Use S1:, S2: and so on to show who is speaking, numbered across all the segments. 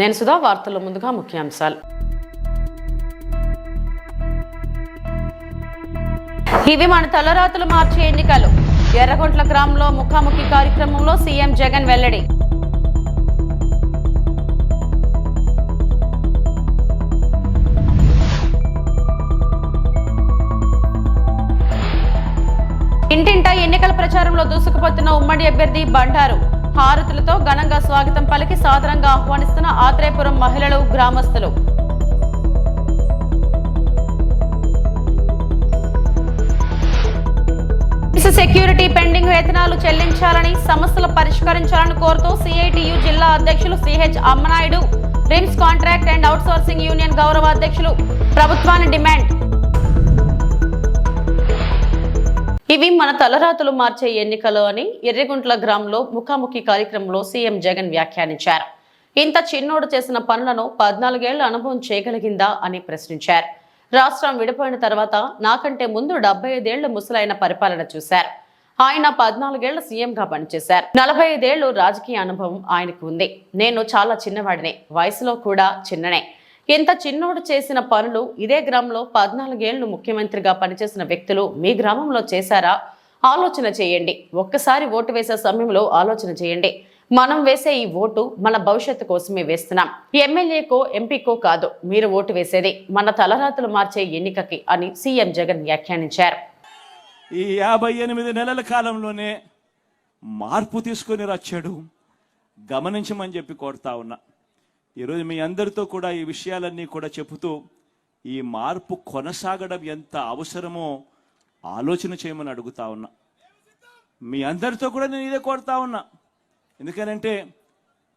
S1: నేను సుధా. వార్తల్లో ముందుగా ముఖ్యాంశాలు. ఇవి మన తలరాతులు మార్చే ఎన్నికలు. ఎర్రగొంట్ల గ్రామంలో ముఖాముఖి కార్యక్రమంలో సీఎం జగన్ వెల్లడి. ఇంటింటా ఎన్నికల ప్రచారంలో దూసుకుపోతున్న ఉమ్మడి అభ్యర్థి బండారు. హారతులతో ఘనంగా స్వాగతం పలికి సాదరంగా ఆహ్వానిస్తున్న ఆత్రేయపురం మహిళలు, గ్రామస్తులు. సెక్యూరిటీ పెండింగ్ వేతనాలు చెల్లించాలని, సమస్యలు పరిష్కరించాలని కోరుతూ సిఐటియు జిల్లా అధ్యక్షులు CH Ammanayudu, RIMS contract and outsourcing union గౌరవ అధ్యక్షులు ప్రభుత్వాన్ని డిమాండ్. ఇవి మన తలరాతులు మార్చే ఎన్నికలు అని ఎర్రగుంట్ల గ్రామంలో ముఖాముఖి కార్యక్రమంలో సీఎం జగన్ వ్యాఖ్యానించారు. ఇంత చిన్నోడు చేసిన పనులను 14 ఏళ్ల అనుభవం చేయగలిగిందా అని ప్రశ్నించారు. రాష్ట్రం విడిపోయిన తర్వాత నాకంటే ముందు 75 ఏళ్ల ముసలైన పరిపాలన చూశారు. ఆయన 14 ఏళ్ల సీఎంగా పనిచేశారు. 45 ఏళ్లు రాజకీయ అనుభవం ఆయనకు ఉంది. నేను చాలా చిన్నవాడినే, వయసులో కూడా చిన్ననే. ఇంత చిన్నోడు చేసిన పనులు ఇదే గ్రామంలో 14 ఏళ్లు ముఖ్యమంత్రిగా పనిచేసిన వ్యక్తులు మీ గ్రామంలో చేశారా? ఆలోచన చేయండి. ఒక్కసారి ఓటు వేసే సమయంలో ఆలోచన చేయండి. మనం వేసే ఈ ఓటు మన భవిష్యత్తు కోసమే వేస్తున్నాం. ఎమ్మెల్యేకో ఎంపీకో కాదు మీరు ఓటు వేసేది మన తలరాతులు మార్చే ఎన్నికకి అని సీఎం జగన్ వ్యాఖ్యానించారు.
S2: ఈ 58 నెలల కాలంలోనే మార్పు తీసుకుని వచ్చాడు, గమనించమని చెప్పి కోరుతా ఉన్నా. ఈరోజు మీ అందరితో కూడా ఈ విషయాలన్నీ కూడా చెబుతూ ఈ మార్పు కొనసాగడం ఎంత అవసరమో ఆలోచన చేయమని అడుగుతా ఉన్నా. మీ అందరితో కూడా నేను ఇదే కోరుతా ఉన్నా. ఎందుకనంటే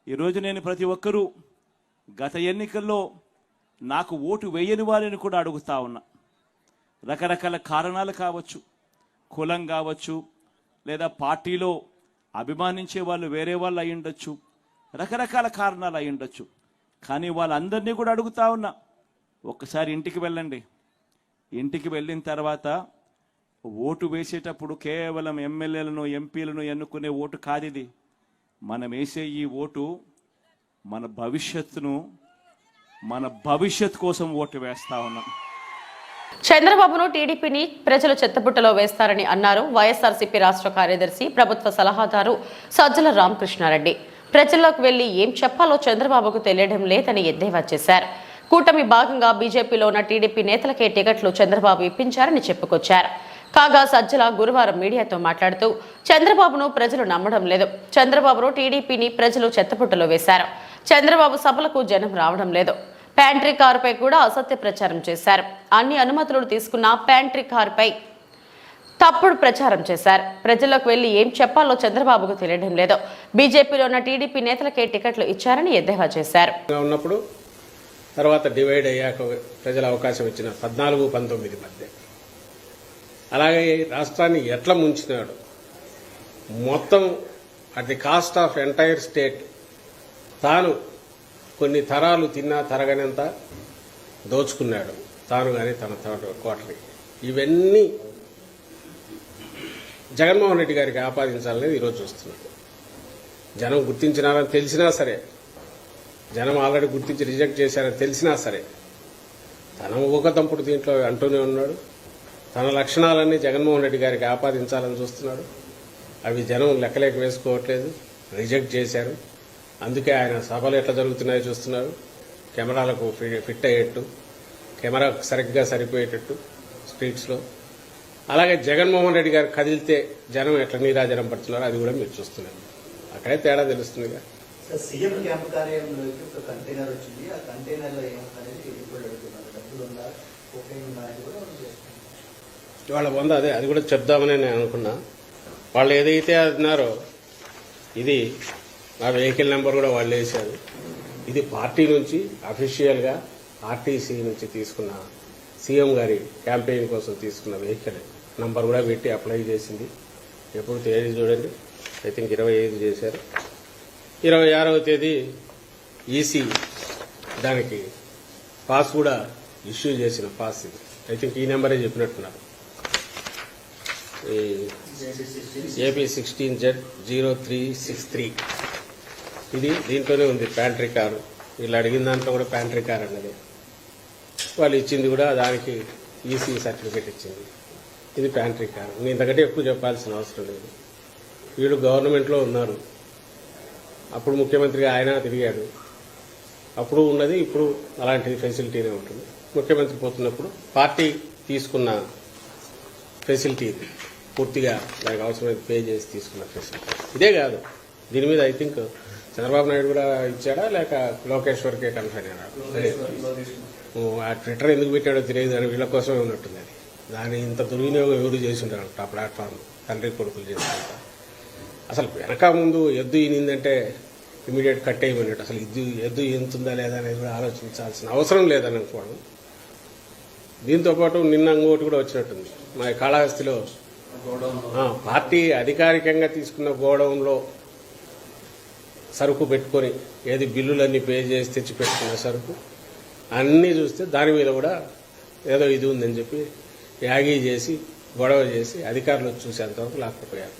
S2: ఈరోజు నేను ప్రతి ఒక్కరూ గత ఎన్నికల్లో నాకు ఓటు వేయని వారిని కూడా అడుగుతా ఉన్నా. రకరకాల కారణాలు కావచ్చు, కులం కావచ్చు, లేదా పార్టీలో అభిమానించే వాళ్ళు వేరే వాళ్ళు అయి ఉండొచ్చు, రకరకాల కారణాలు అయి ఉండొచ్చు. కానీ వాళ్ళందరినీ కూడా అడుగుతా ఉన్నా, ఒక్కసారి ఇంటికి వెళ్ళండి. ఇంటికి వెళ్ళిన తర్వాత ఓటు వేసేటప్పుడు కేవలం ఎమ్మెల్యేలను, ఎంపీలను ఎన్నుకునే ఓటు కాదు ఇది. మనం వేసే ఈ ఓటు మన భవిష్యత్తు కోసం ఓటు వేస్తా ఉన్నాం.
S1: చంద్రబాబును టీడీపీని ప్రజలు చెత్తబుట్టలో వేస్తారని అన్నారు వైఎస్ఆర్సీపీ రాష్ట్ర కార్యదర్శి, ప్రభుత్వ సలహాదారు సజ్జల రామకృష్ణారెడ్డి. ప్రజల్లోకి వెళ్లి ఏం చెప్పాలో చంద్రబాబుకు తెలియడం లేదని ఎద్దేవా చేశారు. కూటమి భాగంగా బీజేపీలో ఉన్న టీడీపీ నేతలకే టికెట్లు చంద్రబాబు ఇప్పించారని చెప్పుకొచ్చారు. కాగా సజ్జల గురువారం మీడియాతో మాట్లాడుతూ చంద్రబాబును ప్రజలు నమ్మడం లేదు, చంద్రబాబును టీడీపీని ప్రజలు చెత్తపుట్టలో వేశారు, చంద్రబాబు సభలకు జనం రావడం లేదు, ప్యాంట్రీ కారుపై కూడా అసత్య ప్రచారం చేశారు, అన్ని అనుమతులు తీసుకున్న ప్యాంట్రీ కారుపై తప్పుడు ప్రచారం చేశారు, ప్రజల్లోకి వెళ్లి ఏం చెప్పాలో చంద్రబాబుకు తెలియడం లేదు, బీజేపీలో ఉన్న టీడీపీ నేతలకే టికెట్లు ఇచ్చారని ఎద్దేవా చేశారు.
S3: ఉన్నప్పుడు తర్వాత డివైడ్ అయ్యాక ప్రజల అవకాశం ఇచ్చిన 14-19 మధ్య అలాగే రాష్ట్రాన్ని ఎట్లా ముంచినాడు, మొత్తం at the cost of entire state తాను కొన్ని తరాలు తిన్నా తరగనంత దోచుకున్నాడు, తాను కానీ తన కోటని. ఇవన్నీ జగన్మోహన్ రెడ్డి గారికి ఆపాదించాలనేది ఈరోజు చూస్తున్నాడు. జనం గుర్తించినారని తెలిసినా సరే, జనం ఆల్రెడీ గుర్తించి రిజెక్ట్ చేశారని తెలిసినా సరే, తన ఊకదంపుడు దీంట్లో అంటూనే ఉన్నాడు. తన లక్షణాలన్నీ జగన్మోహన్ రెడ్డి గారికి ఆపాదించాలని చూస్తున్నాడు. అవి జనం లెక్కలేక వేసుకోవట్లేదు, రిజెక్ట్ చేశారు. అందుకే ఆయన సభలు ఎట్లా జరుగుతున్నాయో చూస్తున్నారు. కెమెరాలకు ఫిట్ అయ్యేట్టు, కెమెరా సరిగ్గా సరిపోయేటట్టు స్ట్రీట్స్లో. అలాగే జగన్మోహన్ రెడ్డి గారు కదిలితే జనం ఎట్లా నీరాజనం పడుతున్నారో అది కూడా మీరు చూస్తున్నారు. అక్కడే తేడా తెలుస్తుందిగా.
S4: సీఎం క్యాంప్ కార్యాలయంలోకి ఒక కంటైనర్ వచ్చింది. ఆ కంటైనర్ లో ఏమవుతారనేది ఇప్పుడు అడుగుతున్నారు. డబ్బులు ఉందా, కోకేన్ ఉందా అని కూడా
S3: వాళ్ళ వంద అది కూడా చెప్దామని నేను అనుకున్నా. వాళ్ళు ఏదైతే అన్నారో ఇది నా వెహికల్ నెంబర్ కూడా వాళ్ళు వేశారు. ఇది పార్టీ నుంచి అఫీషియల్గా ఆర్టీసీ నుంచి తీసుకున్న, సీఎం గారి క్యాంపెయిన్ కోసం తీసుకున్న వెహికల్ నంబర్ కూడా పెట్టి అప్లై చేసింది. ఎప్పుడు తేదీ చూడండి, ఐ థింక్ 25 చేశారు. 26వ తేదీ ఈసీ దానికి పాస్ కూడా ఇష్యూ చేసిన పాస్ ఇది. ఐ థింక్ ఈ నెంబరే చెప్పినట్టున్నారు. ఏపీ 16Z0363 ఇది దీంట్లోనే ఉంది. ప్యాంట్రీ కారు వీళ్ళు అడిగిన దాంట్లో కూడా ప్యాంట్రీ కార్ అన్నది, వాళ్ళు ఇచ్చింది కూడా దానికి ఈసీ సర్టిఫికేట్ ఇచ్చింది. ఇది ప్యాంట్రీ కార్. నేను ఇంతకంటే ఎక్కువ చెప్పాల్సిన అవసరం లేదు. వీళ్ళు గవర్నమెంట్లో ఉన్నారు, అప్పుడు ముఖ్యమంత్రిగా ఆయన తిరిగాడు, అప్పుడు ఉన్నది ఇప్పుడు అలాంటి ఫెసిలిటీనే ఉంటుంది. ముఖ్యమంత్రి పోతున్నప్పుడు పార్టీ తీసుకున్న ఫెసిలిటీ పూర్తిగా దానికి అవసరమైతే పే చేసి తీసుకున్న ఫెసిలిటీ ఇదే కాదు. దీని మీద ఐ థింక్ చంద్రబాబు నాయుడు కూడా ఇచ్చాడా లేక లోకేశ్వర్కే కన్ఫైన్ అయినాడు. ఆ ట్విట్టర్ ఎందుకు పెట్టాడో తెలియదు, అని వీళ్ళ కోసమే ఉన్నట్టుంది. అది దాని ఇంత దుర్వినియోగం ఎవరు చేసి ఉంటారు ఆ ప్లాట్ఫామ్, తండ్రి కొడుకులు చేసుకుంటా. అసలు వెనక ముందు ఎద్దు ఈనిందంటే ఇమీడియట్ కట్ అయ్యమన్నట్టు. అసలు ఎద్దు ఎంతుందా లేదా అనేది కూడా ఆలోచించాల్సిన అవసరం లేదని అనుకోవడం. దీంతోపాటు నిన్న ఇంకోటి కూడా వచ్చినట్టుంది. మా కాళహస్తిలో పార్టీ అధికారికంగా తీసుకున్న గోడౌన్లో సరుకు పెట్టుకొని ఏది బిల్లులన్నీ పే చేసి తెచ్చి పెట్టుకున్న సరుకు అన్నీ చూస్తే దాని మీద కూడా ఏదో ఇది ఉందని చెప్పి యాగీ చేసి గొడవ చేసి అధికారులు చూసేంతవరకు లాక్కపోయారు.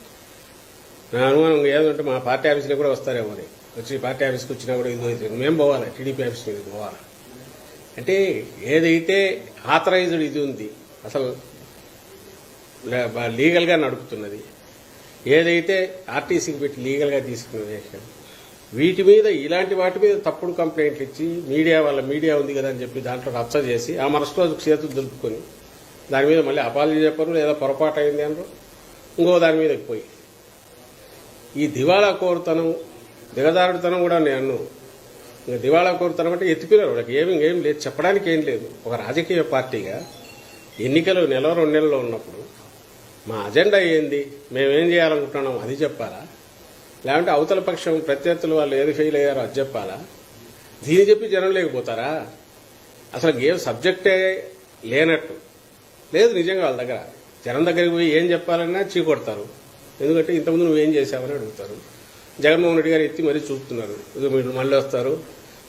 S3: నా అనుమానం ఏదంటే మా పార్టీ ఆఫీసులో కూడా వస్తారేమో అని. వచ్చి పార్టీ ఆఫీస్కి వచ్చినా కూడా ఇది మేము పోవాలి, టీడీపీ ఆఫీస్ మీద పోవాలి. అంటే ఏదైతే ఆథరైజ్డ్ ఇది ఉంది, అసలు లీగల్గా నడుపుతున్నది, ఏదైతే ఆర్టీసీకి పెట్టి లీగల్గా తీసుకున్నది, వీటి మీద ఇలాంటి వాటి మీద తప్పుడు కంప్లైంట్లు ఇచ్చి మీడియా ఉంది కదా అని చెప్పి దాంట్లో రచ్చ చేసి ఆ మరుసటి రోజు చేతులు దులుపుకొని దాని మీద మళ్ళీ అపాలజీ చెప్పరు, లేదా పొరపాటు అయింది అనరు, ఇంకో దాని మీద పోయి ఈ దివాళా కోరుతనం దిగజారుడుతనం కూడా నేను ఇంకా దివాళా కోరుతనం అంటే ఎత్తిపోయారు. వాళ్ళకి ఏం లేదు, చెప్పడానికి ఏం లేదు. ఒక రాజకీయ పార్టీగా ఎన్నికలు నెల 2 నెలల్లో ఉన్నప్పుడు మా అజెండా ఏంది, మేమేం చేయాలనుకుంటున్నాం అది చెప్పాలా, లేకుంటే అవతల పక్షం ప్రత్యర్థులు వాళ్ళు ఏది ఫెయిల్ అయ్యారో అది చెప్పాలా? దీన్ని చెప్పి జనం లేకపోతారా? అసలు ఏం సబ్జెక్టే లేనట్టు లేదు నిజంగా. వాళ్ళ దగ్గర జనం దగ్గరికి పోయి ఏం చెప్పాలన్నా చీకొడతారు. ఎందుకంటే ఇంతకుముందు నువ్వేం చేశావని అడుగుతారు. జగన్మోహన్ రెడ్డి గారు ఎత్తి మరీ చూపుతున్నారు, మీరు మళ్ళీ వస్తారు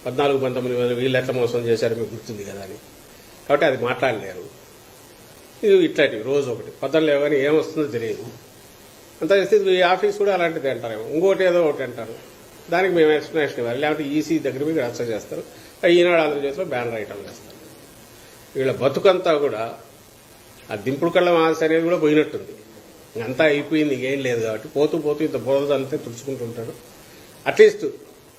S3: 14-19 వీళ్ళు ఎట్లా మోసం చేశారు మీకు గుర్తుంది కదా అని. కాబట్టి అది మాట్లాడలేరు. ఇది ఇట్లాంటివి రోజు ఒకటి పద్ధతులు లేవని ఏమొస్తుందో తెలియదు. అంత చేస్తే ఈ ఆఫీస్ కూడా అలాంటిది అంటారేమో, ఇంకోటి ఏదో ఒకటి అంటారు. దానికి మేము ఎక్స్ప్లెనేషన్ ఇవ్వాలి, లేకపోతే ఈసీ దగ్గర మీద రచ్చ చేస్తారు, ఈనాడు ఆంధ్రజ్యోతిలో బ్యానర్ ఐటమ్ చేస్తారు. వీళ్ళ బతుకంతా కూడా ఆ దింపుడు కళ్ళ ఆశ అనేది కూడా పోయినట్టుంది. అంతా అయిపోయింది, ఏం లేదు. కాబట్టి పోతూ ఇంత బోధంతే తుడుచుకుంటుంటాడు. అట్లీస్ట్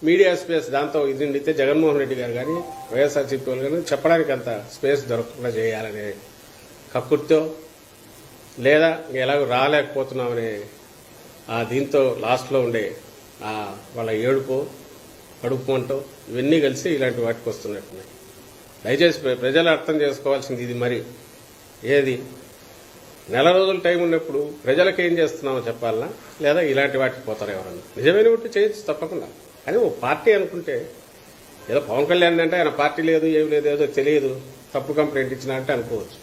S3: మీడియా స్పేస్ దాంతో ఇది నిండితే జగన్మోహన్ రెడ్డి గారు కానీ వైఎస్ఆర్సీపీ వాళ్ళు కానీ చెప్పడానికి అంత స్పేస్ దొరకకుండా చేయాలనే కక్కుర్తో, లేదా ఎలాగో రాలేకపోతున్నామనే దీంతో లాస్ట్లో ఉండే వాళ్ళ ఏడుపో కడుపు అంటో ఇవన్నీ కలిసి ఇలాంటి వాటికి వస్తున్నట్టున్నాయి. దయచేసి ప్రజలు అర్థం చేసుకోవాల్సింది ఇది. మరి ఏది నెల రోజులు టైం ఉన్నప్పుడు ప్రజలకు ఏం చేస్తున్నామో చెప్పాలనా, లేదా ఇలాంటి వాటికి పోతారు ఎవరన్నా? నిజమైన ఉంటే చేయొచ్చు తప్పకుండా. కానీ ఓ పార్టీ అనుకుంటే ఏదో పవన్ కళ్యాణ్ అంటే ఆయన పార్టీ లేదు ఏమి లేదు ఏదో తెలియదు తప్పు కంప్లైంట్ ఇచ్చినా అంటే అనుకోవచ్చు.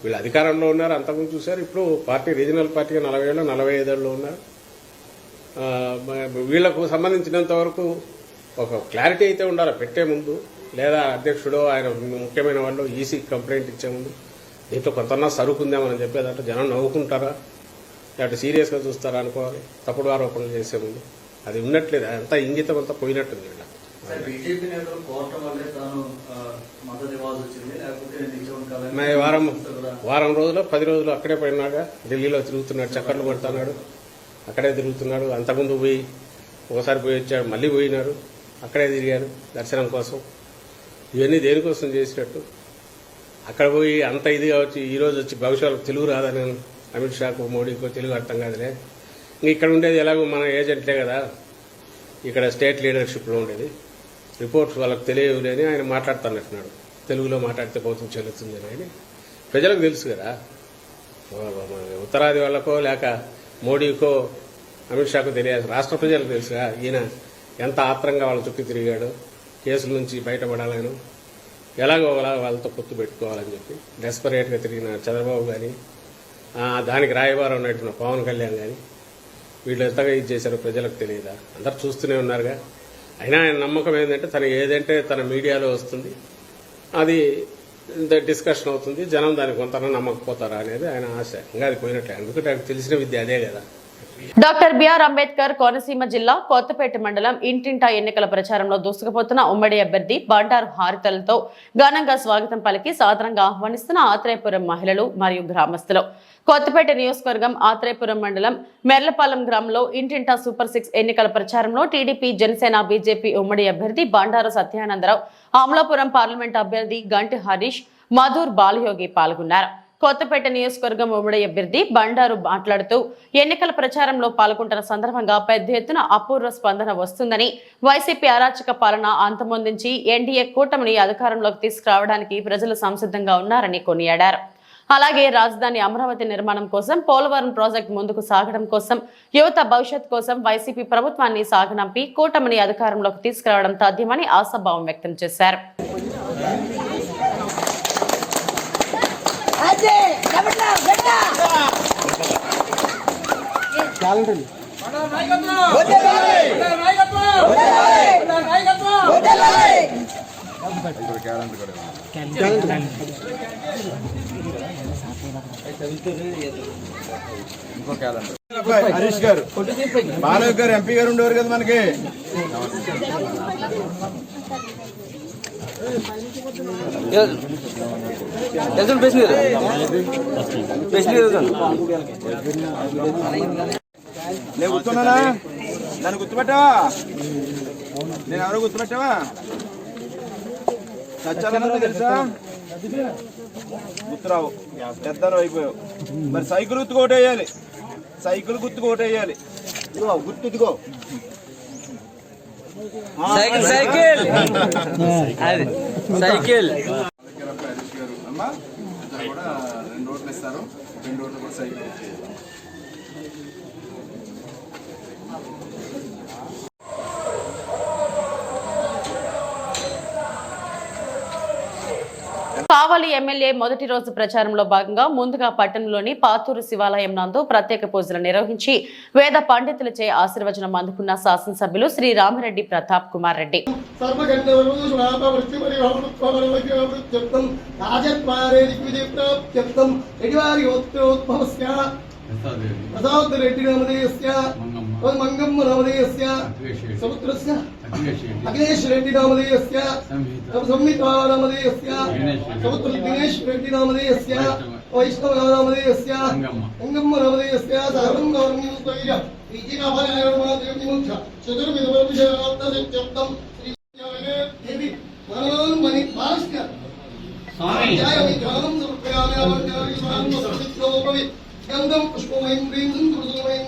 S3: వీళ్ళు అధికారంలో ఉన్నారు, అంతకుముందు చూశారు. ఇప్పుడు పార్టీ రీజనల్ పార్టీగా 40 ఏళ్ళు 45 ఏళ్ళు ఉన్నారు. వీళ్లకు సంబంధించినంత వరకు ఒక క్లారిటీ అయితే ఉండాలి పెట్టే ముందు, లేదా అధ్యక్షుడో ఆయన ముఖ్యమైన వాళ్ళు ఈసీ కంప్లైంట్ ఇచ్చే ముందు దీంట్లో కొంతన్నా సరుకుందామని చెప్పేదంటే జనం నవ్వుకుంటారా, లేకపోతే సీరియస్గా చూస్తారా అనుకోవాలి. తప్పుడు ఆరోపణలు చేసే ముందు అది ఉన్నట్లేదు, అంతా ఇంగితం అంతా పోయినట్టుంది.
S4: బీజేపీ నేతలు కోరటం వల్లే తాను మద్దతు ఇవ్వాల్సి వచ్చింది, లేకపోతే
S3: వారం రోజులు 10 రోజులు అక్కడే పోయినాగా ఢిల్లీలో తిరుగుతున్నాడు, చక్కర్లు కొడుతున్నాడు, అక్కడే తిరుగుతున్నాడు. అంతకుముందు పోయి ఒకసారి పోయి వచ్చాడు, మళ్ళీ పోయినాడు, అక్కడే తిరిగారు దర్శనం కోసం. ఇవన్నీ దేనికోసం చేసినట్టు? అక్కడ పోయి అంత ఇదిగా వచ్చి ఈరోజు వచ్చి భవిష్యత్తు తెలుగు రాదని అమిత్ షాకు మోడీకో తెలుగు అర్థం కాదులే. ఇంక ఇక్కడ ఉండేది ఎలాగో మన ఏజెంట్లే కదా, ఇక్కడ స్టేట్ లీడర్షిప్లో ఉండేది, రిపోర్ట్స్ వాళ్ళకి తెలియలేని ఆయన మాట్లాడుతున్నట్టున్నాడు. తెలుగులో మాట్లాడితే పోతుంది చెల్లుతుంది అని ప్రజలకు తెలుసు కదా. ఉత్తరాది వాళ్ళకో లేక మోడీకో అమిత్ షాకు తెలియాల్సి రాష్ట్ర ప్రజలకు తెలుసుగా ఈయన ఎంత ఆత్రంగా వాళ్ళ చుట్టూ తిరిగాడు, కేసుల నుంచి బయటపడాలని, ఎలాగో వాళ్ళతో పొత్తు పెట్టుకోవాలని చెప్పి డెస్పరేట్గా తిరిగిన చంద్రబాబు కానీ, దానికి రాయబారం ఉన్నట్టున్న పవన్ కళ్యాణ్ కానీ వీళ్ళు ఎంతగా ఇది చేశారో ప్రజలకు తెలియదా? అందరు చూస్తూనే ఉన్నారుగా. అయినా ఆయన నమ్మకం ఏంటంటే తను ఏదంటే తన మీడియాలో వస్తుంది, అది డిస్కషన్ అవుతుంది, జనం దానికి కొంత నమ్మకపోతారా అనేది ఆయన ఆశ. ఇంకా అది పోయినట్లే, ఎందుకంటే ఆయనకు తెలిసిన విద్య అదే కదా.
S1: డాక్టర్ బిఆర్ అంబేద్కర్ కోనసీమ జిల్లా కొత్తపేట మండలం ఇంటింటా ఎన్నికల ప్రచారంలో దూసుకుపోతున్న ఉమ్మడి అభ్యర్థి బండారు హారితలతో ఘనంగా స్వాగతం పలికి సాదరంగా ఆహ్వానిస్తున్న ఆత్రేయపురం మహిళలు మరియు గ్రామస్తులు. కొత్తపేట నియోజకవర్గం ఆత్రేయపురం మండలం మెర్లపాలెం గ్రామంలో ఇంటింటా సూపర్ 6 ఎన్నికల ప్రచారంలో టీడీపీ, జనసేన, బీజేపీ ఉమ్మడి అభ్యర్థి బండారు సత్యానందరావు, అమలాపురం పార్లమెంట్ అభ్యర్థి గంటి హరీష్, మధుర్ బాలయోగి పాల్గొన్నారు. కొత్తపేట నియోజకవర్గం ఉమ్మడి అభ్యర్థి బండారు మాట్లాడుతూ ఎన్నికల ప్రచారంలో పాల్గొంటున్న సందర్భంగా పెద్ద ఎత్తున అపూర్వ స్పందన వస్తుందని, వైసీపీ అరాచక పాలన అంతమొందించి ఎన్డీఏ కూటమిని అధికారంలోకి తీసుకురావడానికి ప్రజలు సంసిద్ధంగా ఉన్నారని కొనియాడారు. అలాగే రాజధాని అమరావతి నిర్మాణం కోసం, పోలవరం ప్రాజెక్టు ముందుకు సాగడం కోసం, యువత భవిష్యత్ కోసం వైసీపీ ప్రభుత్వాన్ని సాగనంపి కూటమిని అధికారంలోకి తీసుకురావడం తథ్యమని ఆశాభావం వ్యక్తం చేశారు.
S5: హరీష్ గారు, బాలయ్య గారు ఎంపీ గారు ఉండేవారు కదా మనకి. నేను గుర్తున్నానా? నన్ను గుర్తుపెట్టావా? నేను ఎవరో గుర్తుపెట్టావా? సత్యానందరావు తెలుసా? గుర్తురావు, పెద్దలు అయిపోయావు. మరి సైకిల్ గుర్తుకు ఒకటి వేయాలి, సైకిల్ గుర్తుకు ఒకటి వేయాలి. ఇదిగో గుర్తు, ఇదిగో సైకిల్ సైకిల్ సైకిల్. అమ్మా ఇద్దరు కూడా 2 ఓట్లు ఇస్తారు, 2 ఓట్లు కూడా సైకిల్.
S1: కావలి ఎమ్మెల్యే మొదటి రోజు ప్రచారంలో భాగంగా ముందుగా పట్టణంలోని పాతూరు శివాలయం నందు ప్రత్యేక పూజలు నిర్వహించి వేద పండితులచే ఆశీర్వచనం అందుకున్న శాసనసభ్యులు శ్రీ రామిరెడ్డి ప్రతాప్ కుమార్ రెడ్డి.
S6: మంగమ్మ నామధేయస్య సముద్రస్య అఖిలేష్ రెడ్డి నామధేయస్య సంహితా నామధేయస్య సముద్ర దినేష్ రెడ్డి నామధేయస్య వైష్ణవ నామధేయస్య మంగమ్మ నామధేయస్య సర్వం గౌరవం స్థైర్య విజయనాభాయ చతుర్విధ వర్షార్థం దేవి మనోన్ మణి భాస్య స్వామి జయ విగ్రహం సమర్పయామి అవజ్ఞాని స్వామి సర్విత్రోపవి గంధం పుష్పమయం ప్రీం సంతుమయం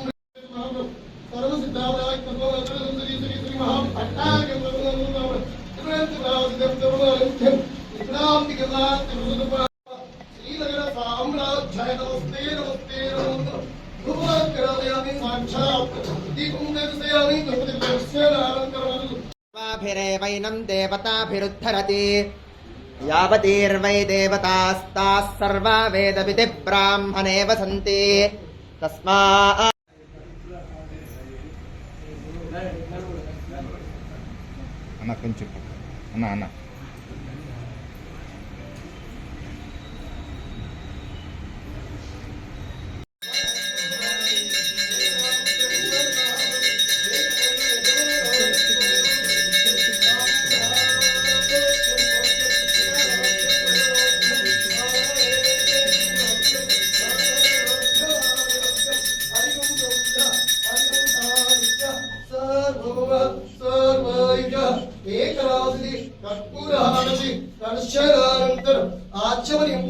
S7: ैनम देवताभिरुद्धरति यावतीर्वै देवतास्ताः सर्वा वेदविति ब्राह्मणेव सन्ति तस्मात्
S5: అన్న కొంచెం అన్న అన్న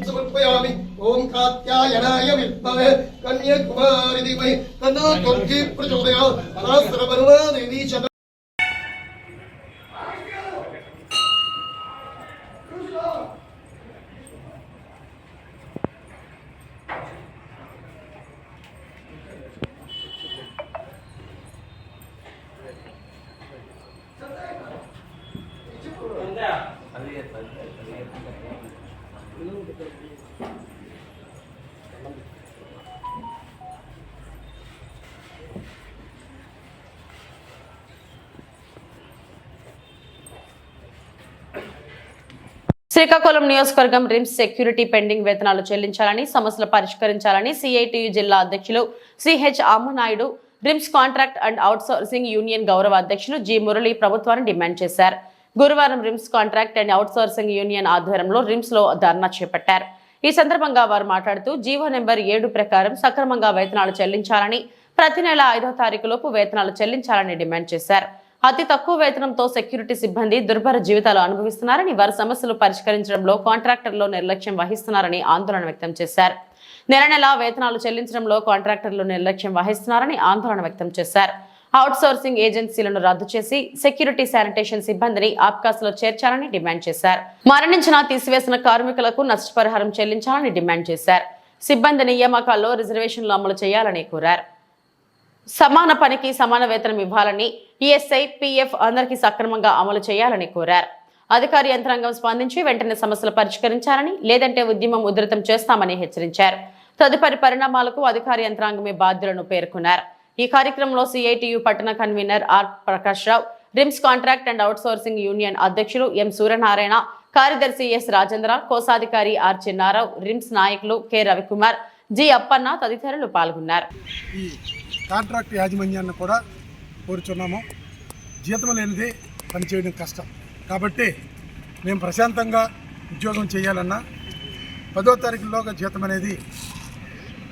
S6: समर्पयामि ओम कात्यायनाय विद्महे कन्याकुमारी धीमहि तन्नो दुर्गी प्रचोदयात् सहस्रवर्मा देवी च
S1: శ్రీకాకుళం నియోజకవర్గం రిమ్స్ సెక్యూరిటీ పెండింగ్ వేతనాలు చెల్లించాలని సమస్యలు పరిష్కరించాలని సిఐటియు జిల్లా అధ్యక్షులు CH Ammanayudu RIMS contract and outsourcing union గౌరవ అధ్యక్షులు జి మురళి ప్రభుత్వాన్ని డిమాండ్ చేశారు. గురువారం RIMS contract and outsourcing union ఆధ్వర్యంలో రిమ్స్ లో ధర్నా చేపట్టారు. ఈ సందర్భంగా వారు మాట్లాడుతూ జీవో నెంబర్ 7 ప్రకారం సక్రమంగా వేతనాలు చెల్లించాలని, ప్రతి నెల 5వ తారీఖులోపు వేతనాలు చెల్లించాలని డిమాండ్ చేశారు. అతి తక్కువ వేతనంతో సెక్యూరిటీ సిబ్బంది దుర్భర జీవితాలు అనుభవిస్తున్నారని, వారి సమస్యలు పరిష్కరించడంలో కాంట్రాక్టర్లు నిర్లక్ష్యం వహిస్తున్నారని ఆందోళన వ్యక్తం చేశారు. నెల వేతనాలు చెల్లించడంలో కాంట్రాక్టర్లు నిర్లక్ష్యం వహిస్తున్నారని ఆందోళన వ్యక్తం చేశారు. అవుట్సోర్సింగ్ ఏజెన్సీలను రద్దు చేసి సెక్యూరిటీ శానిటేషన్ సిబ్బందిని ఆబ్కాస్లో చేర్చాలని డిమాండ్ చేశారు. మరణించిన, తీసివేసిన కార్మికులకు నష్టపరిహారం చెల్లించాలని డిమాండ్ చేశారు. సిబ్బంది నియామకాల్లో రిజర్వేషన్లు అమలు చేయాలని కోరారు. సమాన పనికి సమాన వేతనం ఇవ్వాలని, ఈఎస్ఐ, పీఎఫ్ అందరికీ సక్రమంగా అమలు చేయాలని కోరారు. అధికార యంత్రాంగం స్పందించి వెంటనే సమస్యలు పరిష్కరించాలని, లేదంటే ఉద్యమం ఉధృతం చేస్తామని హెచ్చరించారు. తదుపరి పరిణామాలకు అధికార యంత్రాంగమే బాధ్యులను పేర్కొన్నారు. ఈ కార్యక్రమంలో సిఐటియు పట్టణ convener R Prakash Rao, RIMS contract and outsourcing union అధ్యక్షులు ఎం సూర్యనారాయణ, కార్యదర్శి ఎస్ రాజేంద్ర, కోశాధికారి ఆర్ చిన్నారావు, రిమ్స్ నాయకులు కె రవికుమార్, జి అప్పన్న తదితరులు పాల్గొన్నారు.
S8: ఈ కాంట్రాక్ట్ యాజమాన్యాన్ని కూడా కోరుచున్నాము. జీతం లేనిది పనిచేయడం కష్టం కాబట్టి మేము ప్రశాంతంగా ఉద్యోగం చేయాలన్నా 10వ తారీఖులోగా జీతం అనేది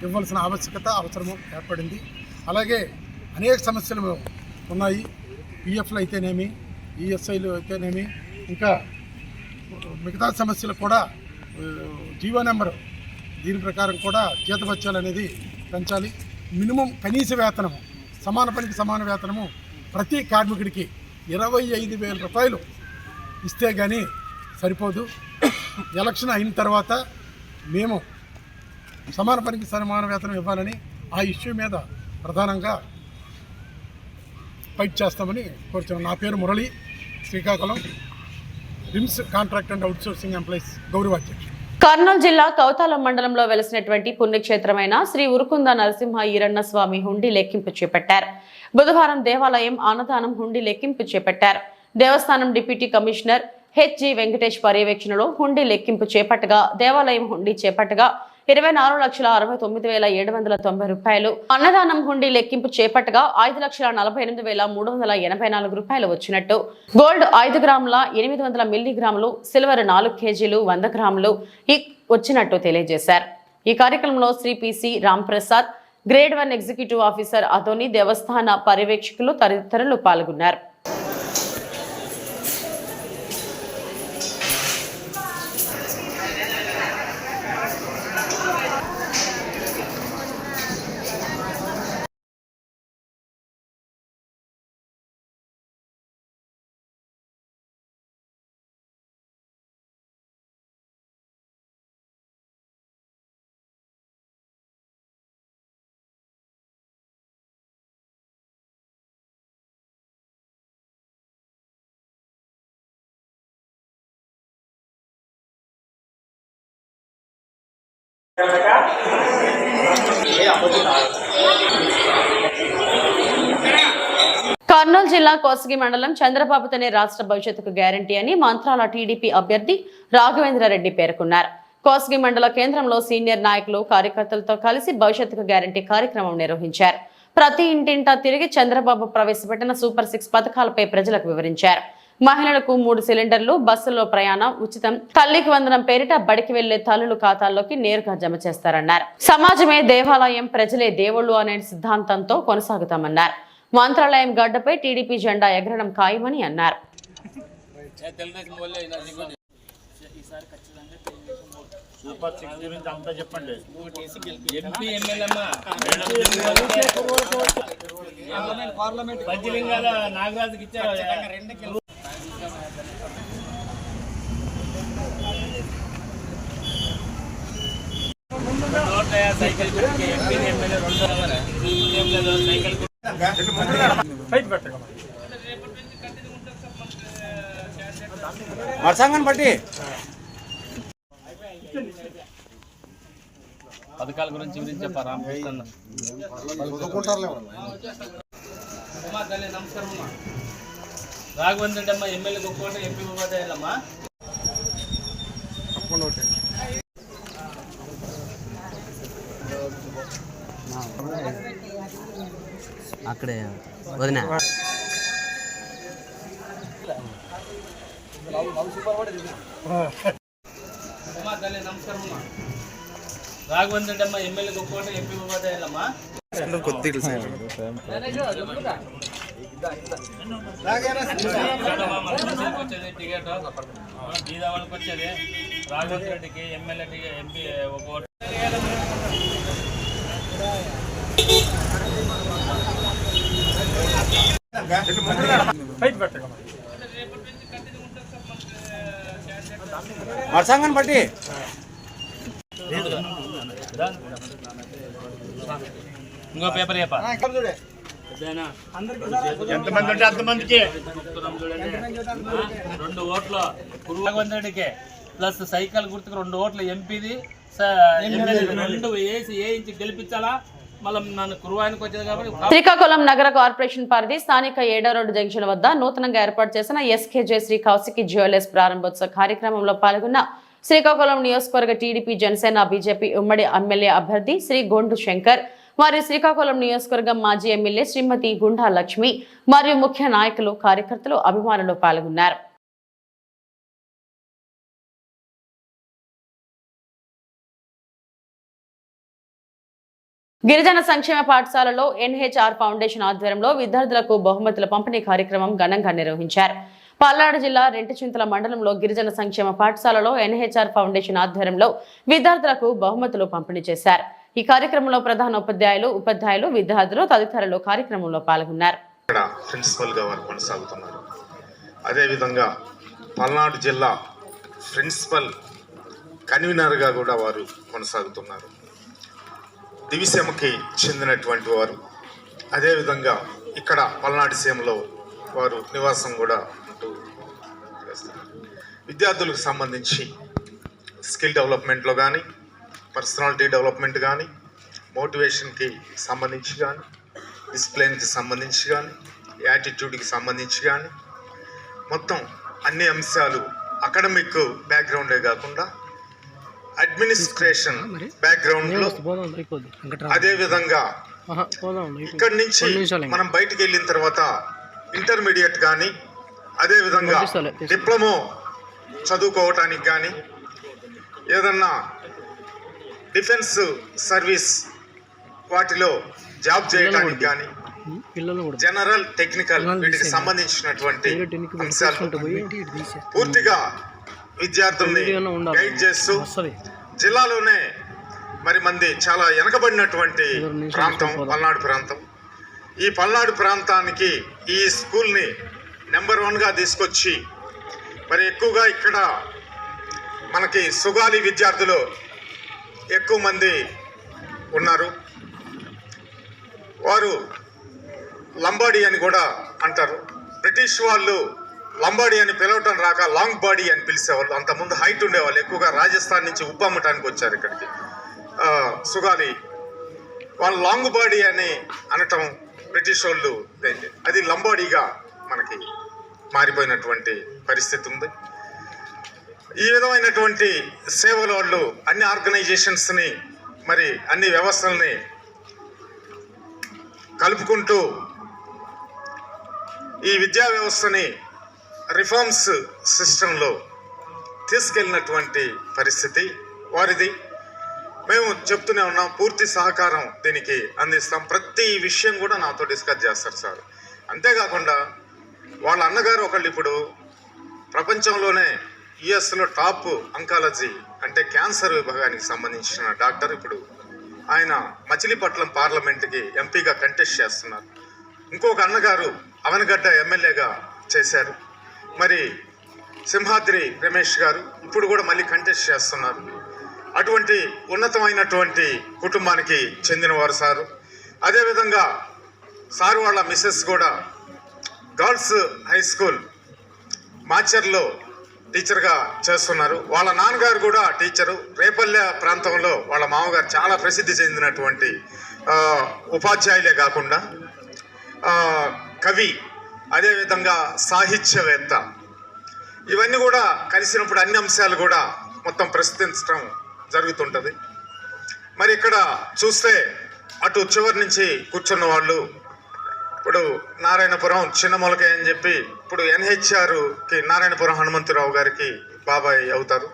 S8: ఇవ్వాల్సిన అవసరము ఏర్పడింది. అలాగే అనేక సమస్యలు ఉన్నాయి. పిఎఫ్లు అయితేనేమి, ఈఎస్ఐలు అయితేనేమి, ఇంకా మిగతా సమస్యలు కూడా జీవో నెంబరు దీని ప్రకారం కూడా జీతభత్యాలు అనేది పెంచాలి. మినిమం కనీస వేతనము, సమాన పనికి సమాన వేతనము ప్రతి కార్మికుడికి 25,000 రూపాయలు ఇస్తే కానీ సరిపోదు. ఎలక్షన్ అయిన తర్వాత మేము సమాన పనికి సమాన వేతనం ఇవ్వాలని ఆ ఇష్యూ మీద ప్రధానంగా ఫైట్ చేస్తామని కోరుతున్నాను. నా పేరు Murali, Srikakulam RIMS contract and outsourcing employees గౌరవ అధ్యక్షుడు.
S1: కర్నూలు జిల్లా కౌతాలం మండలంలో వెలిసినటువంటి పుణ్యక్షేత్రమైన శ్రీ ఉరుకుంద నరసింహ ఈరన్న స్వామి హుండీ లెక్కింపు చేపట్టారు. బుధవారం దేవాలయం అన్నదానం హుండీ లెక్కింపు చేపట్టారు. దేవస్థానం డిప్యూటీ కమిషనర్ హెచ్జి వెంకటేష్ పర్యవేక్షణలో హుండీ లెక్కింపు చేపట్టగా, దేవాలయం హుండీ చేపట్టగా 24,69,790 రూపాయలు, అన్నదానం హుండీ లెక్కింపు చేపట్టగా 5,48,384 రూపాయలు వచ్చినట్టు, గోల్డ్ 5 గ్రాముల 800 మిల్లీగ్రాములు, సిల్వర్ 4 కేజీలు 100 గ్రాములు వచ్చినట్టు తెలియజేశారు. ఈ కార్యక్రమంలో Shri PC Ramprasad, grade 1 executive officer అతోని, దేవస్థాన పర్యవేక్షకులు తదితరులు పాల్గొన్నారు. కర్నూలు జిల్లా కోసగి మండలం చంద్రబాబుతోనే రాష్ట్ర భవిష్యత్తుకు గ్యారంటీ అని మంత్రాల టీడీపీ అభ్యర్థి రాఘవేంద్రారెడ్డి పేర్కొన్నారు. కోసగి మండల కేంద్రంలో సీనియర్ నాయకులు, కార్యకర్తలతో కలిసి భవిష్యత్తుకు గ్యారంటీ కార్యక్రమం నిర్వహించారు. ప్రతి ఇంటింటా తిరిగి చంద్రబాబు ప్రవేశపెట్టిన సూపర్ 6 పథకాలపై ప్రజలకు వివరించారు. మహిళలకు 3 సిలిండర్లు, బస్సుల్లో ప్రయాణం ఉచితం, తల్లికి వందనం పేరిట బడికి వెళ్లే తల్లులు ఖాతాల్లోకి నేరుగా జమ చేస్తారన్నారు. సమాజమే దేవాలయం, ప్రజలే దేవుళ్లు అనే సిద్ధాంతంతో కొనసాగుతామన్నారు. మంత్రాలయం గడ్డపై టీడీపీ జెండా ఎగరడం ఖాయమని అన్నారు.
S5: వర్షాంగన్ బట్టి
S9: పథకాల గురించి చెప్పారు రామకృష్ణ. నమస్కారం అమ్మా. రాఘవేంద్రమ్మ ఎమ్మెల్యే గొప్ప, ఎంపీ గొప్ప.
S10: అక్కడే వదినా
S9: నమస్కారం రాఘవేంద్ర అమ్మ ఎమ్మెల్యే గొప్ప ఎంపీ ఉపాధ్యాయులమ్మా వచ్చేది టికెట్ బీదా వాళ్ళకి వచ్చేది రాఘవేంద్ర రెడ్డికి ఎమ్మెల్యే ఎంపీ ఒక
S5: వర్షాంగాన్ని బట్టి
S9: ఇంకో పేపర్ చెప్పా
S5: ఎంతమంది ఉంటే అంతమందికి
S9: 2 ఓట్లు రాఘవేంద్ర రెడ్డికి ప్లస్ సైకిల్ గుర్తుకు 2 ఓట్లు ఎంపీది రెండు వేయించి గెలిపించాలా. మళ్ళీ నన్ను కురువానికి వచ్చేది కాబట్టి
S1: శ్రీకాకుళం నగర కార్పొరేషన్ పరిధి స్థానిక 7వ రోడ్డు జంక్షన్ వద్ద నూతనంగా ఏర్పాటు చేసిన ఎస్కేజే శ్రీ కౌశికి జ్యువెలర్స్ ప్రారంభోత్సవ కార్యక్రమంలో పాల్గొన్న శ్రీకాకుళం నియోజకవర్గ టీడీపీ జనసేన బీజేపీ ఉమ్మడి ఎమ్మెల్యే అభ్యర్థి శ్రీ గొండు శంకర్ మరియు శ్రీకాకుళం నియోజకవర్గం మాజీ ఎమ్మెల్యే శ్రీమతి గుండా లక్ష్మి మరియు ముఖ్య నాయకులు కార్యకర్తలు అభిమానులు పాల్గొన్నారు. గిరిజన సంక్షేమ పాఠశాలలో ఎన్హెచ్ఆర్ ఫౌండేషన్ ఆధ్వర్యంలో విద్యార్థులకు బహుమతుల పంపిణీ కార్యక్రమం ఘనంగా నిర్వహించారు. పల్నాడు జిల్లా రెంటిచింతల మండలంలో గిరిజన సంక్షేమ పాఠశాలలో ఎన్హెచ్ఆర్ ఫౌండేషన్ ఆధ్వర్యంలో విద్యార్థులకు బహుమతులు పంపిణీ చేశారు. ఈ కార్యక్రమంలో ప్రధాన ఉపాధ్యాయులు విద్యార్థులు తదితరులు కార్యక్రమంలో పాల్గొన్నారు.
S11: ప్రిన్సిపల్ గా వారు కొనసాగుతున్నారు. అదేవిధంగా పల్నాడు జిల్లా ప్రిన్సిపల్ కన్వీనర్ గా కూడా వారు కొనసాగుతున్నారు. దివిసీమకి చెందినటువంటి వారు. అదేవిధంగా ఇక్కడ పల్నాడు సీమలో వారు నివాసం కూడా ఉంటూ చేస్తున్నారు. విద్యార్థులకు సంబంధించి స్కిల్ డెవలప్మెంట్లో కానీ, పర్సనాలిటీ డెవలప్మెంట్ కానీ, మోటివేషన్కి సంబంధించి కానీ, డిసిప్లిన్కి సంబంధించి కానీ, యాటిట్యూడ్కి సంబంధించి కానీ, మొత్తం అన్ని అంశాలు అకాడమిక్ బ్యాక్గ్రౌండే కాకుండా అడ్మినిస్ట్రేషన్ బ్యాక్గ్రౌండ్లో, అదేవిధంగా ఇక్కడి నుంచి మనం బయటికి వెళ్ళిన తర్వాత ఇంటర్మీడియట్ కానీ, అదేవిధంగా డిప్లొమో చదువుకోవటానికి కానీ, ఏదన్నా డిఫెన్స్ సర్వీస్ వాటిలో జాబ్ చేయడానికి కానీ, జనరల్ టెక్నికల్ వీటికి సంబంధించినటువంటి అంశాలు పూర్తిగా విద్యార్థుల్ని గైడ్ చేస్తూ, జిల్లాలోనే మరి మంది చాలా వెనకబడినటువంటి ప్రాంతం పల్నాడు ప్రాంతం. ఈ పల్నాడు ప్రాంతానికి ఈ స్కూల్ని నెంబర్ 1గా తీసుకొచ్చి మరి ఎక్కువగా ఇక్కడ మనకి సుగాలి విద్యార్థులు ఎక్కువ మంది ఉన్నారు. వారు లంబాడీ అని కూడా అంటారు. బ్రిటిష్ వాళ్ళు లంబాడీ అని పిలవటం రాక లాంగ్ బాడీ అని పిలిచేవాళ్ళు. అంతకుముందు హైట్ ఉండేవాళ్ళు. ఎక్కువగా రాజస్థాన్ నుంచి ఉప్పమ్మటానికి వచ్చారు ఇక్కడికి సుగాలి. వాళ్ళు లాంగ్ బాడీ అని అనటం బ్రిటిష్ వాళ్ళు అది లంబాడీగా మనకి మారిపోయినటువంటి పరిస్థితి ఉంది. ఈ విధమైనటువంటి సేవల వాళ్ళు అన్ని ఆర్గనైజేషన్స్ని మరి అన్ని వ్యవస్థల్ని కలుపుకుంటూ ఈ విద్యా వ్యవస్థని రిఫార్మ్స్ సిస్టంలో తీసుకెళ్ళినటువంటి పరిస్థితి వారిది. మేము చెప్తూనే ఉన్నాం, పూర్తి సహకారం దీనికి అందిస్తాం. ప్రతి విషయం కూడా నాతో డిస్కస్ చేస్తారు సార్. అంతేకాకుండా వాళ్ళ అన్నగారు ఒకళ్ళు ఇప్పుడు ప్రపంచంలోనే యుఎస్లో టాప్ అంకాలజీ అంటే క్యాన్సర్ విభాగానికి సంబంధించిన డాక్టర్. ఇప్పుడు ఆయన మచిలీపట్నం పార్లమెంట్కి ఎంపీగా కంటెస్ట్ చేస్తున్నారు. ఇంకొక అన్నగారు అవనగడ్డ ఎమ్మెల్యేగా చేశారు. మరి సింహాద్రి రమేష్ గారు ఇప్పుడు కూడా మళ్ళీ కంటెస్ట్ చేస్తున్నారు. అటువంటి ఉన్నతమైనటువంటి కుటుంబానికి చెందినవారు సారు. అదేవిధంగా సారు వాళ్ళ మిస్సెస్ కూడా గర్ల్స్ హై స్కూల్ మాచర్లో టీచర్గా చేస్తున్నారు. వాళ్ళ నాన్నగారు కూడా టీచరు. రేపల్లె ప్రాంతంలో వాళ్ళ మామగారు చాలా ప్రసిద్ధి చెందినటువంటి ఉపాధ్యాయులే కాకుండా కవి, అదేవిధంగా సాహిత్యవేత్త. ఇవన్నీ కూడా కలిసినప్పుడు అన్ని అంశాలు కూడా మొత్తం ప్రశ్నించడం జరుగుతుంటుంది. మరి ఇక్కడ చూస్తే అటు చివరి నుంచి కూర్చున్న వాళ్ళు ఇప్పుడు నారాయణపురం చిన్న మొలకే అని చెప్పి ఇప్పుడు NHRకి నారాయణపురం హనుమంతరావు గారికి బాబాయ్ అవుతారు.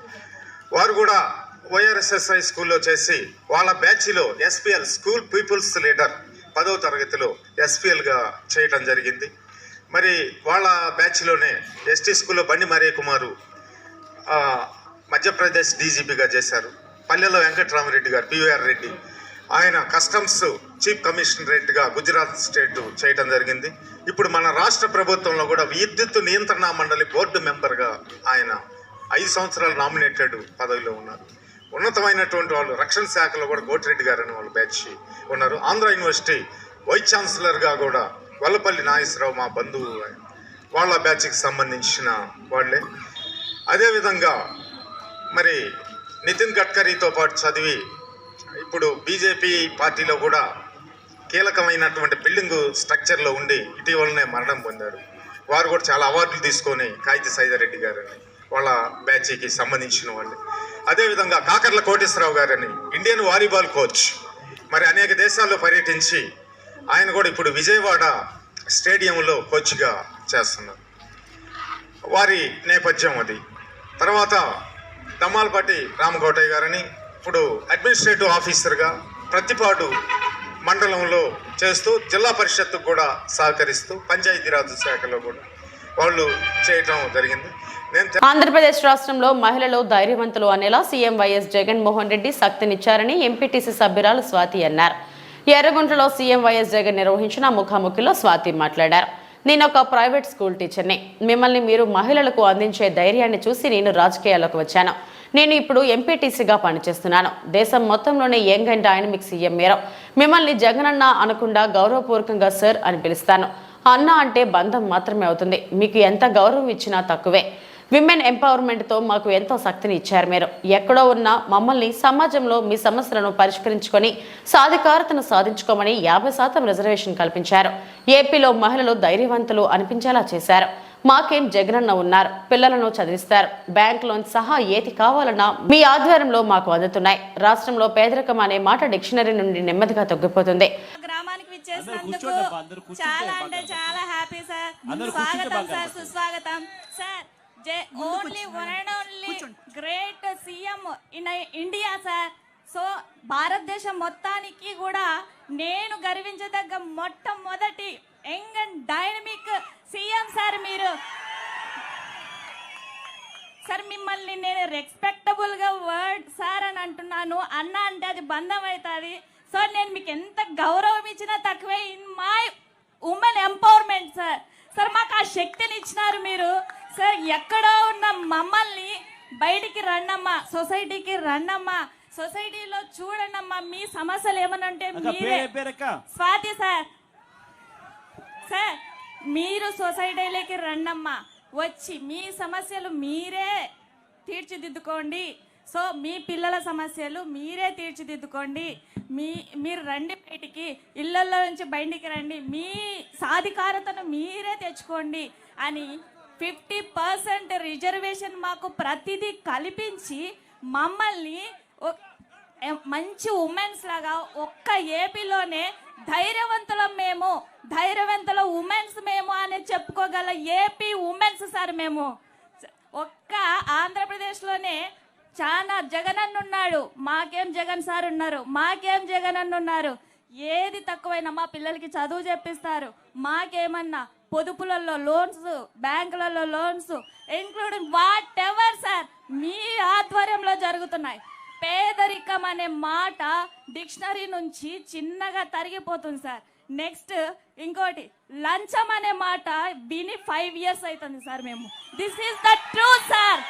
S11: వారు కూడా ORSSI స్కూల్లో చేసి వాళ్ళ బ్యాచ్లో SPL స్కూల్ పీపుల్స్ లీడర్ 10వ తరగతిలో SPLగా చేయటం జరిగింది. మరి వాళ్ళ బ్యాచ్లోనే ST స్కూల్లో బండి మరే కుమారు మధ్యప్రదేశ్ DGPగా చేశారు. పల్లెల్లో వెంకటరామరెడ్డి గారు PVR రెడ్డి ఆయన కస్టమ్స్ చీఫ్ కమిషనరేట్గా గుజరాత్ స్టేట్ చేయటం జరిగింది. ఇప్పుడు మన రాష్ట్ర ప్రభుత్వంలో కూడా విద్యుత్ నియంత్రణ మండలి బోర్డు మెంబర్గా ఆయన 5 సంవత్సరాలు నామినేటెడ్ పదవిలో ఉన్నారు. ఉన్నతమైనటువంటి వాళ్ళు రక్షణ శాఖలో కూడా కోటిరెడ్డి గారు అని వాళ్ళు బ్యాచ్ ఉన్నారు. ఆంధ్ర యూనివర్సిటీ వైస్ ఛాన్సలర్గా కూడా వల్లపల్లి నాగేశ్వరరావు మా బంధువు, వాళ్ళ బ్యాచ్కి సంబంధించిన వాళ్ళే. అదేవిధంగా మరి నితిన్ గడ్కరీతో పాటు చదివి ఇప్పుడు బీజేపీ పార్టీలో కూడా కీలకమైనటువంటి బిల్డింగ్ స్ట్రక్చర్లో ఉండి ఇటీవలనే మరణం పొందారు. వారు కూడా చాలా అవార్డులు తీసుకొని కాయితీ సైదారెడ్డి గారని వాళ్ళ బ్యాచ్కి సంబంధించిన వాళ్ళు. అదేవిధంగా కాకర్ల కోటేశ్వరరావు గారని ఇండియన్ వాలీబాల్ కోచ్, మరి అనేక దేశాల్లో పర్యటించి ఆయన కూడా ఇప్పుడు విజయవాడ స్టేడియంలో కోచ్గా చేస్తున్నారు. వారి నేపథ్యం అది. తర్వాత దమ్మాలపాటి రామకోటయ్య గారని ఇప్పుడు అడ్మినిస్ట్రేటివ్ ఆఫీసర్గా ప్రతిపాడు మండలంలో చేస్తూ జిల్లా పరిషత్తుకు కూడా సహకరిస్తూ పంచాయతీరాజ్ శాఖలో కూడా వాళ్ళు చేయటం జరిగింది.
S1: ఆంధ్రప్రదేశ్ రాష్ట్రంలో మహిళలు ధైర్యవంతులు అనేలా సీఎం వైఎస్ జగన్మోహన్ రెడ్డి శక్తినిచ్చారని ఎంపీటీసీ సభ్యురాలు స్వాతి అన్నారు. ఎర్రగుంటలో సీఎం వైఎస్ జగన్ నిర్వహించిన ముఖాముఖిలో స్వాతి మాట్లాడారు. నేను ఒక ప్రైవేట్ స్కూల్ టీచర్ని. మిమ్మల్ని మీరు మహిళలకు అందించే ధైర్యాన్ని చూసి నేను రాజకీయాల్లోకి వచ్చాను. నేను ఇప్పుడు ఎంపీటీసీగా పనిచేస్తున్నాను. దేశం మొత్తంలోనే యంగ్ అండ్ డైనమిక్ సీఎం మీరు. మిమ్మల్ని జగనన్న అనకుండా గౌరవపూర్వకంగా సార్ అని పిలుస్తాను. అన్న అంటే బంధం మాత్రమే అవుతుంది. మీకు ఎంత గౌరవం ఇచ్చినా తక్కువే. విమెన్ ఎంపవర్మెంట్తో మాకు ఎంతో శక్తిని ఇచ్చారు మీరు. ఎక్కడో ఉన్న మమ్మల్ని సమాజంలో మీ సమస్యలను పరిష్కరించుకొని సాధికారతను సాధించుకోమని 50% రిజర్వేషన్ కల్పించారు. ఏపీలో మహిళలు ధైర్యవంతులు అనిపించేలా చేశారు. మాకేం జగనన్న ఉన్నారు. పిల్లలను చదివిస్తారు. బ్యాంక్ లోన్ సహా ఏది కావాలన్నా మీ ఆధ్వర్యంలో మాకు అందుతున్నాయి. రాష్ట్రంలో పేదరికం అనే మాట డిక్షనరీ నుండి నెమ్మదిగా తగ్గిపోతుంది.
S10: గ్రామానికి విచ్చేసినందుకు చాలా అంటే చాలా హ్యాపీ సార్. స్వాగతం సార్, సుస్వాగతం sir. Only one and only great CM in India sir. So భారతదేశం మొత్తానికి కూడా నేను గర్వించదగ్గ మొట్టమొదటి young and dynamic CM sir మీరు. సార్ మిమ్మల్ని నేను రెస్పెక్టబుల్ గా వర్డ్ సార్ అని అంటున్నాను. అన్న అంటే అది బంధం అవుతుంది. సో నేను మీకు ఎంత గౌరవం ఇచ్చినా తక్కువే. In my women empowerment sir. Sir మాకు ఆ శక్తిని ఇచ్చినారు మీరు. సార్ ఎక్కడో ఉన్న మమ్మల్ని బయటికి రండమ్మా, సొసైటీకి రండమ్మా, సొసైటీలో చూడండమ్మా, మీ సమస్యలు ఏమనంటే మీరే. స్వాతి సార్, సార్ మీరు సొసైటీలోకి రండమ్మా, వచ్చి మీ సమస్యలు మీరే తీర్చిదిద్దుకోండి. సో మీ పిల్లల సమస్యలు మీరే తీర్చిదిద్దుకోండి. మీరు రండి బయటికి, ఇళ్లలో నుంచి బయటికి రండి, మీ సాధికారతను మీరే తెచ్చుకోండి అని 50% రిజర్వేషన్ మాకు ప్రతిదీ కల్పించి మమ్మల్ని మంచి ఉమెన్స్ లాగా ఒక్క ఏపీలోనే ధైర్యవంతుల ఉమెన్స్ మేము అని చెప్పుకోగల ఏపీ ఉమెన్స్ సార్ మేము. ఒక్క ఆంధ్రప్రదేశ్లోనే చాలా జగనన్న ఉన్నాడు. మాకేం జగన్ సార్ ఉన్నారు, మాకేం జగనన్న ఉన్నారు. ఏది తక్కువైనా మా పిల్లలకి చదువు చెప్పిస్తారు. మాకేమన్నా పొదుపులలో లోన్స్, బ్యాంకులలో loans, including whatever sir మీ ఆధ్వర్యంలో జరుగుతున్నాయి. పేదరికం అనే మాట డిక్షనరీ నుంచి చిన్నగా తరిగిపోతుంది సార్. నెక్స్ట్ ఇంకోటి లంచం అనే మాట విని 5 years అవుతుంది సార్ మేము. This is the truth sir.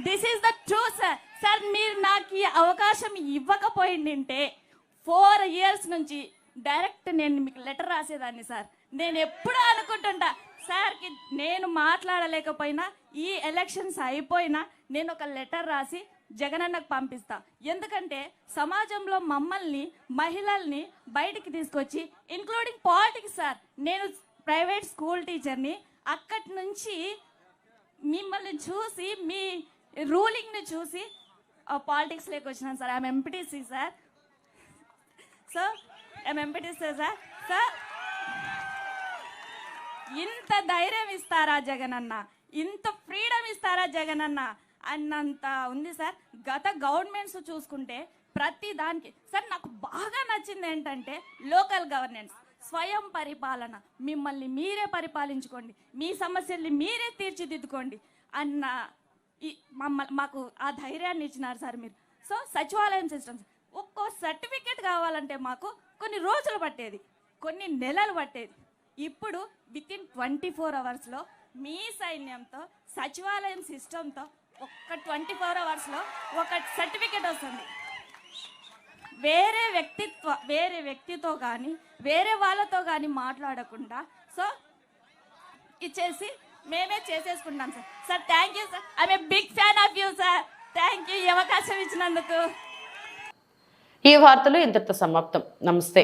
S10: This is the truth sir. Sir మీరు నాకు ఈ అవకాశం ఇవ్వకపోయిందంటే 4 years నుంచి డైరెక్ట్ నేను మీకు లెటర్ రాసేదాన్ని సార్. నేను ఎప్పుడూ అనుకుంటుంటా సార్కి నేను మాట్లాడలేకపోయినా ఈ ఎలక్షన్స్ అయిపోయినా నేను ఒక లెటర్ రాసి జగనన్నకు పంపిస్తా. ఎందుకంటే సమాజంలో మమ్మల్ని మహిళల్ని బయటికి తీసుకొచ్చి ఇంక్లూడింగ్ పాలిటిక్స్ సార్. నేను ప్రైవేట్ స్కూల్ టీచర్ని. అక్కడి నుంచి మిమ్మల్ని మిమ్మల్ని చూసి మీ రూలింగ్ని చూసి పాలిటిక్స్లోకి వచ్చినాను sir. I'm MPTC sir. So I'm MPTC sir. Sir ఇంత ధైర్యం ఇస్తారా జగనన్న, ఇంత ఫ్రీడమ్ ఇస్తారా జగనన్న అన్నంత ఉంది సార్. గత గవర్నమెంట్స్ చూసుకుంటే ప్రతి దానికి సార్ నాకు బాగా నచ్చింది ఏంటంటే లోకల్ గవర్నెన్స్, స్వయం పరిపాలన. మిమ్మల్ని మీరే పరిపాలించుకోండి, మీ సమస్యల్ని మీరే తీర్చిదిద్దుకోండి అన్న మాకు ఆ ధైర్యాన్ని ఇచ్చినారు సార్ మీరు. సో సచివాలయం సిస్టమ్స్ ఒక్కో సర్టిఫికేట్ కావాలంటే మాకు కొన్ని రోజులు పట్టేది, కొన్ని నెలలు పట్టేది. ఇప్పుడు వితిన్ 24 అవర్స్లో మీ సైన్యంతో సచివాలయం సిస్టంతో ఒక్క 24 అవర్స్లో ఒక సర్టిఫికేట్ వస్తుంది. వేరే వ్యక్తితో కానీ వేరే వాళ్ళతో కానీ మాట్లాడకుండా సో ఇచ్చేసి మేమే చేసేసుకుంటాం sir. Sir thank you sir. I'm a big fan of you sir. Thank you ఈ అవకాశం ఇచ్చినందుకు.
S1: ఈ వార్తలు ఇంతటితో సమాప్తం. నమస్తే.